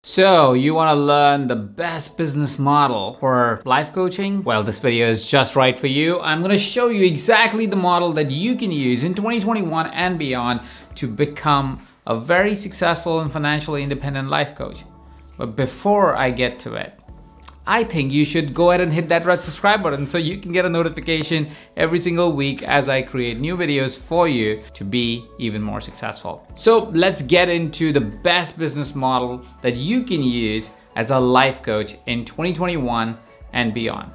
So, you want to learn the best business model for life coaching? Well, this video is just right for you. I'm going to show you exactly the model that you can use in 2021 and beyond to become a very successful and financially independent life coach. But before I get to it, I think you should go ahead and hit that red subscribe button so you can get a notification every single week as I create new videos for you to be even more successful. So let's get into the best business model that you can use as a life coach in 2021 and beyond.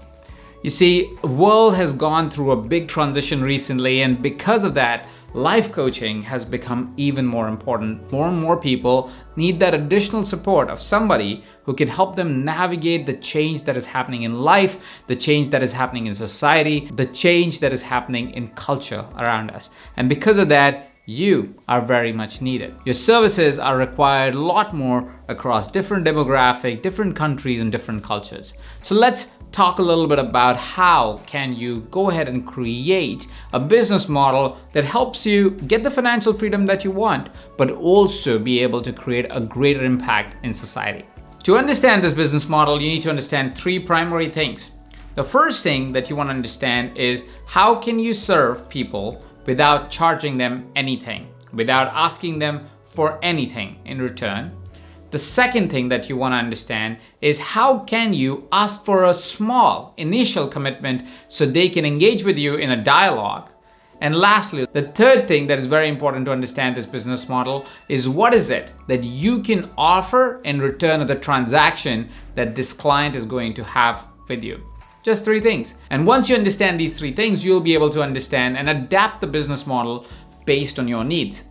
You see, the world has gone through a big transition recently, and because of that, life coaching has become even more important. More and more people need that additional support of somebody who can help them navigate the change that is happening in life, the change that is happening in society, the change that is happening in culture around us. And because of that, you are very much needed. Your services are required a lot more across different demographic, different countries, and different cultures. So let's talk a little bit about how can you go ahead and create a business model that helps you get the financial freedom that you want, but also be able to create a greater impact in society. To understand this business model, you need to understand three primary things. The first thing that you want to understand is how can you serve people without charging them anything, without asking them for anything in return. The second thing that you want to understand is how can you ask for a small initial commitment so they can engage with you in a dialogue. And lastly, the third thing that is very important to understand this business model is what is it that you can offer in return of the transaction that this client is going to have with you. Just three things. And once you understand these three things, you'll be able to understand and adapt the business model based on your needs.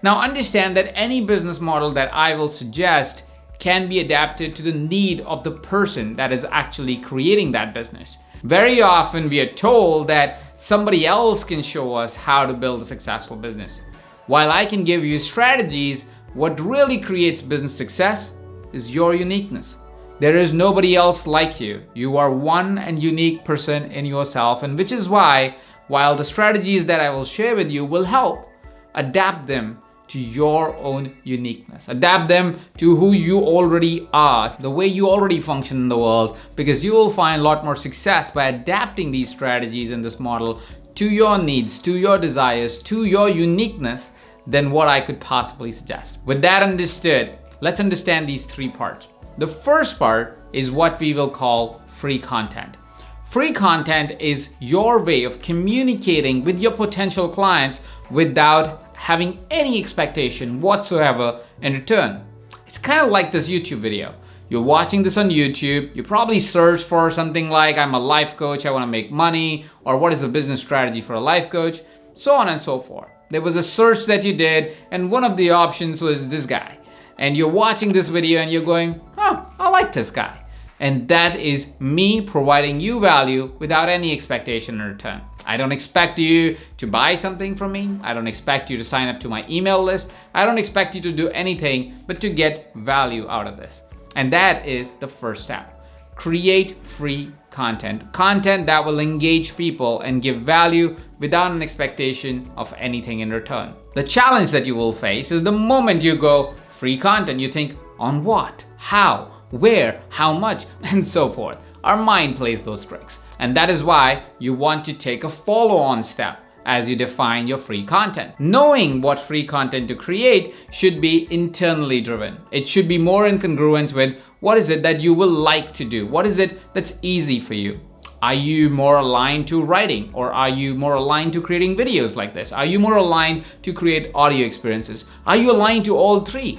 Now understand that any business model that I will suggest can be adapted to the need of the person that is actually creating that business. Very often we are told that somebody else can show us how to build a successful business. While I can give you strategies, what really creates business success is your uniqueness. There is nobody else like you. You are one and unique person in yourself, and which is why, while the strategies that I will share with you will help, adapt them to your own uniqueness. Adapt them to who you already are, the way you already function in the world, because you will find a lot more success by adapting these strategies in this model to your needs, to your desires, to your uniqueness than what I could possibly suggest. With that understood, let's understand these three parts. The first part is what we will call free content. Free content is your way of communicating with your potential clients without having any expectation whatsoever in return. It's kind of like this YouTube video. You're watching this on YouTube, you probably search for something like I'm a life coach, I want to make money, or what is a business strategy for a life coach, so on and so forth. There was a search that you did, and one of the options was this guy. And you're watching this video and you're going, oh, I like this guy. And that is me providing you value without any expectation in return. I don't expect you to buy something from me. I don't expect you to sign up to my email list. I don't expect you to do anything but to get value out of this. And that is the first step. Create free content. Content that will engage people and give value without an expectation of anything in return. The challenge that you will face is the moment you go free content, you think, on what? How? Where? How much? And so forth. Our mind plays those tricks. And that is why you want to take a follow-on step as you define your free content. Knowing what free content to create should be internally driven. It should be more in congruence with what is it that you will like to do? What is it that's easy for you? Are you more aligned to writing, or are you more aligned to creating videos like this? Are you more aligned to create audio experiences? Are you aligned to all three?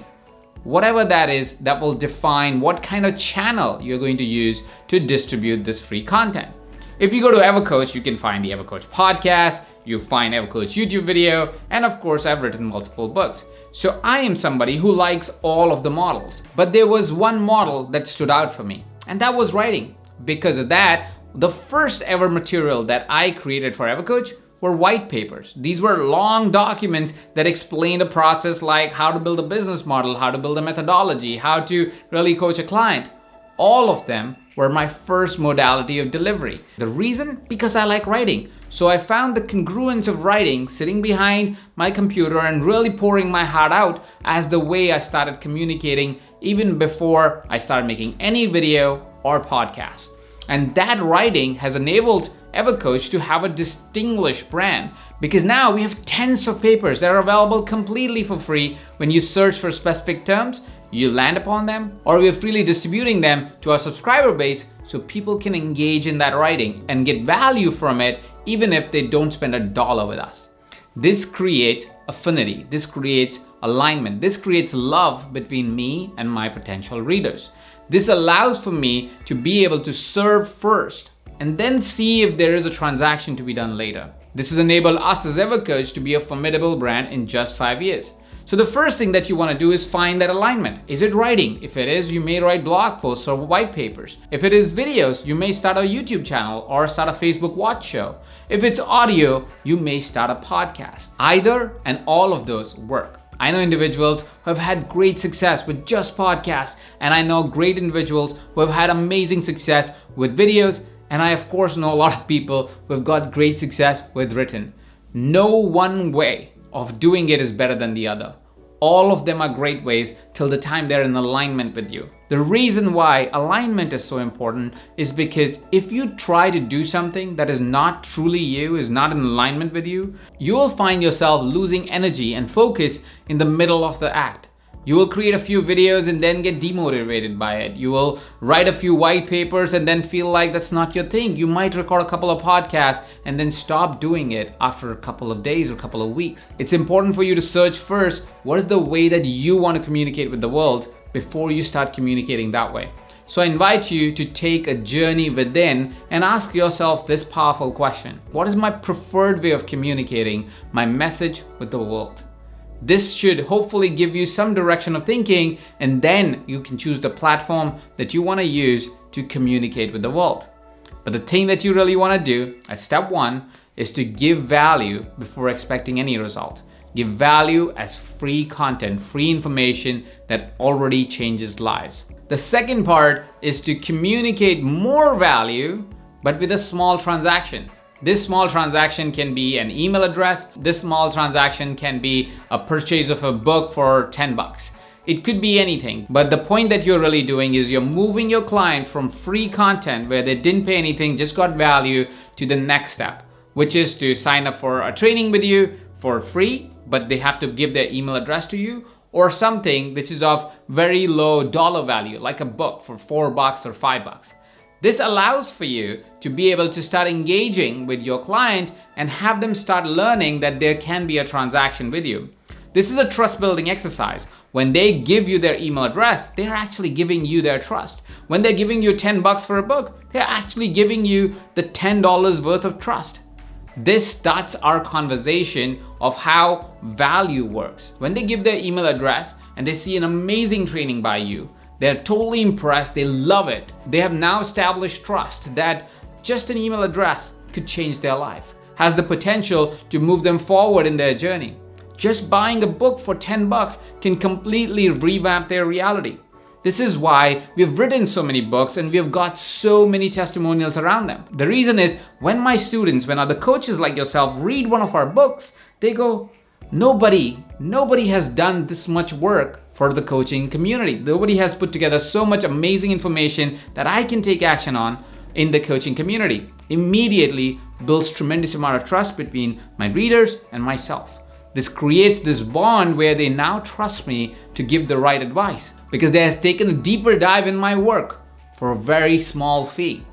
Whatever that is, that will define what kind of channel you're going to use to distribute this free content. If you go to EverCoach, you can find the EverCoach podcast, you find EverCoach YouTube video, and of course, I've written multiple books. So I am somebody who likes all of the models, but there was one model that stood out for me, and that was writing. Because of that, the first ever material that I created for EverCoach were white papers. These were long documents that explained a process like how to build a business model, how to build a methodology, how to really coach a client. All of them were my first modality of delivery. The reason? Because I like writing. So I found the congruence of writing, sitting behind my computer and really pouring my heart out as the way I started communicating even before I started making any video or podcast. And that writing has enabled EverCoach to have a distinguished brand, because now we have tens of papers that are available completely for free. When you search for specific terms, you land upon them, or we're freely distributing them to our subscriber base so people can engage in that writing and get value from it even if they don't spend $1 with us. This creates affinity, this creates alignment, this creates love between me and my potential readers. This allows for me to be able to serve first and then see if there is a transaction to be done later. This has enabled us as EverCoach to be a formidable brand in just 5 years. So the first thing that you want to do is find that alignment. Is it writing? If it is, you may write blog posts or white papers. If it is videos, you may start a YouTube channel or start a Facebook Watch show. If it's audio, you may start a podcast. Either and all of those work. I know individuals who have had great success with just podcasts, and I know great individuals who have had amazing success with videos, and I of course know a lot of people who have got great success with written. No one way of doing it is better than the other. All of them are great ways till the time they're in alignment with you. The reason why alignment is so important is because if you try to do something that is not truly you, is not in alignment with you, you will find yourself losing energy and focus in the middle of the act. You will create a few videos and then get demotivated by it. You will write a few white papers and then feel like that's not your thing. You might record a couple of podcasts and then stop doing it after a couple of days or a couple of weeks. It's important for you to search first what is the way that you want to communicate with the world before you start communicating that way. So I invite you to take a journey within and ask yourself this powerful question. What is my preferred way of communicating my message with the world? This should hopefully give you some direction of thinking, and then you can choose the platform that you want to use to communicate with the world. But the thing that you really want to do as step one is to give value before expecting any result. Give value as free content, free information that already changes lives. The second part is to communicate more value, but with a small transaction. This small transaction can be an email address. This small transaction can be a purchase of a book for $10. It could be anything, but the point that you're really doing is you're moving your client from free content where they didn't pay anything, just got value, to the next step, which is to sign up for a training with you for free, but they have to give their email address to you, or something which is of very low dollar value, like a book for $4 or $5. This allows for you to be able to start engaging with your client and have them start learning that there can be a transaction with you. This is a trust building exercise. When they give you their email address, they're actually giving you their trust. When they're giving you $10 for a book, they're actually giving you the $10 worth of trust. This starts our conversation of how value works. When they give their email address and they see an amazing training by you, they're totally impressed, they love it. They have now established trust that just an email address could change their life, has the potential to move them forward in their journey. Just buying a book for $10 can completely revamp their reality. This is why we've written so many books and we've got so many testimonials around them. The reason is when my students, when other coaches like yourself read one of our books, they go, Nobody has done this much work for the coaching community. Nobody has put together so much amazing information that I can take action on in the coaching community. Immediately builds tremendous amount of trust between my readers and myself. This creates this bond where they now trust me to give the right advice because they have taken a deeper dive in my work for a very small fee.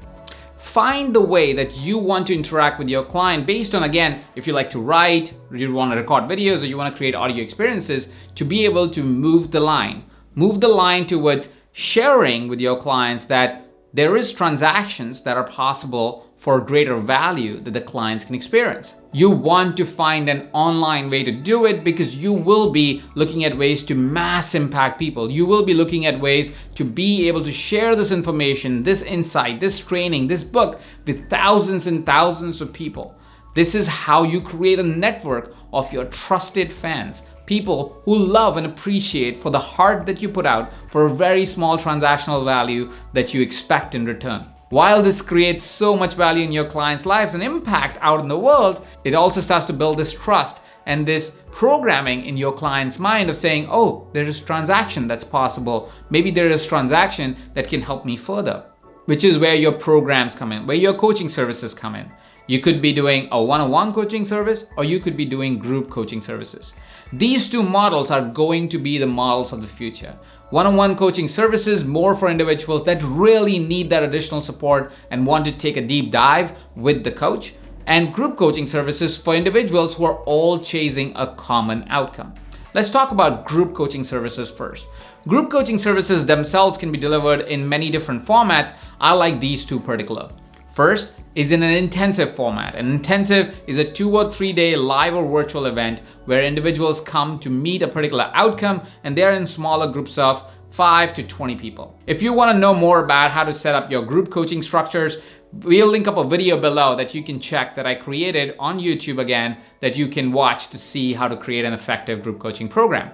Find the way that you want to interact with your client based on, again, if you like to write, or you want to record videos, or you want to create audio experiences, to be able to move the line. Move the line towards sharing with your clients that there is transactions that are possible for greater value that the clients can experience. You want to find an online way to do it because you will be looking at ways to mass impact people. You will be looking at ways to be able to share this information, this insight, this training, this book with thousands and thousands of people. This is how you create a network of your trusted fans. People who love and appreciate for the heart that you put out for a very small transactional value that you expect in return. While this creates so much value in your clients' lives and impact out in the world, it also starts to build this trust and this programming in your client's mind of saying, oh, there is transaction that's possible. Maybe there is transaction that can help me further, which is where your programs come in, where your coaching services come in. You could be doing a one-on-one coaching service, or you could be doing group coaching services. These two models are going to be the models of the future. One-on-one coaching services, more for individuals that really need that additional support and want to take a deep dive with the coach. And group coaching services for individuals who are all chasing a common outcome. Let's talk about group coaching services first. Group coaching services themselves can be delivered in many different formats. I like these two particular. First is in an intensive format. An intensive is a 2 or 3 day live or virtual event where individuals come to meet a particular outcome, and they're in smaller groups of 5 to 20 people. If you want to know more about how to set up your group coaching structures, we'll link up a video below that you can check that I created on YouTube again, that you can watch to see how to create an effective group coaching program.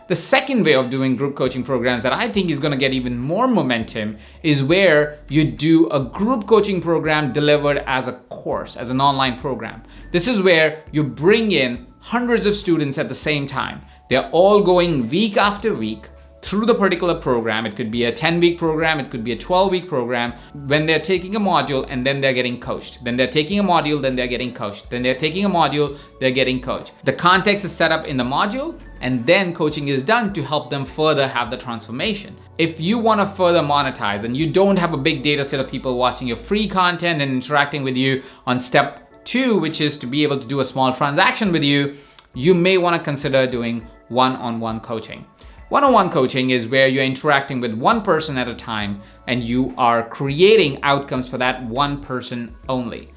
The second way of doing group coaching programs that I think is going to get even more momentum is where you do a group coaching program delivered as a course, as an online program. This is where you bring in hundreds of students at the same time. They're all going week after week through the particular program. It could be a 10-week program, it could be a 12-week program, when they're taking a module and then they're getting coached. Then they're taking a module, then they're getting coached. Then they're taking a module, they're getting coached. The context is set up in the module, and then coaching is done to help them further have the transformation. If you want to further monetize and you don't have a big data set of people watching your free content and interacting with you on step 2, which is to be able to do a small transaction with you, you may want to consider doing one-on-one coaching. One-on-one coaching is where you're interacting with one person at a time and you are creating outcomes for that one person only.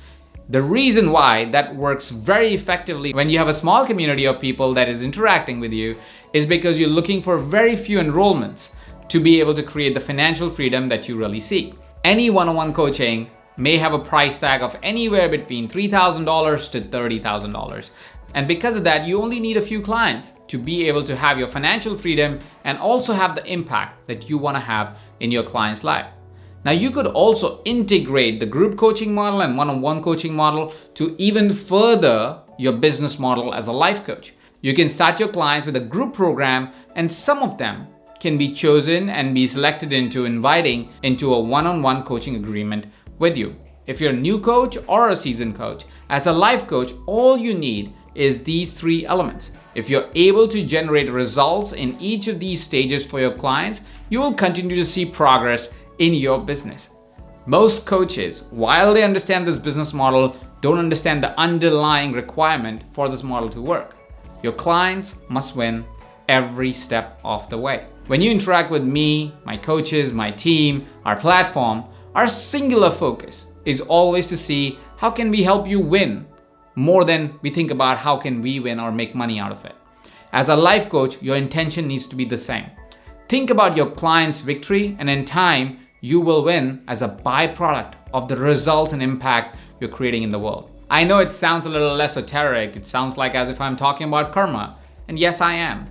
The reason why that works very effectively when you have a small community of people that is interacting with you is because you're looking for very few enrollments to be able to create the financial freedom that you really seek. Any one-on-one coaching may have a price tag of anywhere between $3,000 to $30,000. And because of that, you only need a few clients to be able to have your financial freedom and also have the impact that you want to have in your client's life. Now, you could also integrate the group coaching model and one-on-one coaching model to even further your business model as a life coach. You can start your clients with a group program, and some of them can be chosen and be selected into inviting into a one-on-one coaching agreement with you. If you're a new coach or a seasoned coach, as a life coach, all you need is these 3 elements. If you're able to generate results in each of these stages for your clients, you will continue to see progress in your business. Most coaches, while they understand this business model, don't understand the underlying requirement for this model to work. Your clients must win every step of the way. When you interact with me, my coaches, my team, our platform, our singular focus is always to see how can we help you win, more than we think about how can we win or make money out of it. As a life coach, your intention needs to be the same. Think about your client's victory, and in time, you will win as a byproduct of the results and impact you're creating in the world. I know it sounds a little esoteric. It sounds like as if I'm talking about karma. And yes, I am.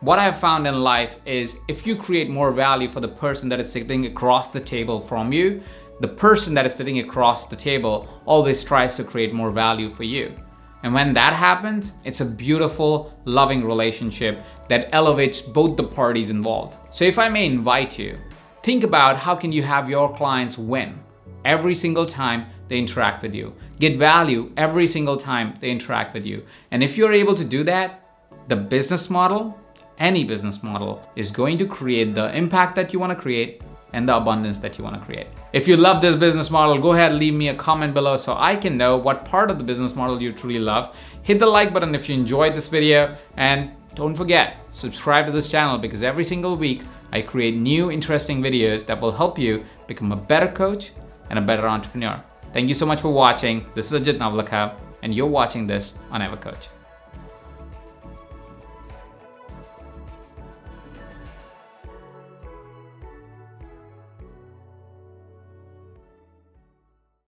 What I've found in life is if you create more value for the person that is sitting across the table from you, the person that is sitting across the table always tries to create more value for you. And when that happens, it's a beautiful, loving relationship that elevates both the parties involved. So if I may invite you, think about how can you have your clients win every single time they interact with you. Get value every single time they interact with you. And if you're able to do that, the business model, any business model, is going to create the impact that you want to create and the abundance that you want to create. If you love this business model, go ahead and leave me a comment below so I can know what part of the business model you truly love. Hit the like button if you enjoyed this video, and don't forget, subscribe to this channel because every single week I create new interesting videos that will help you become a better coach and a better entrepreneur. Thank you so much for watching. This is Ajit Navlakha, and you're watching this on EverCoach.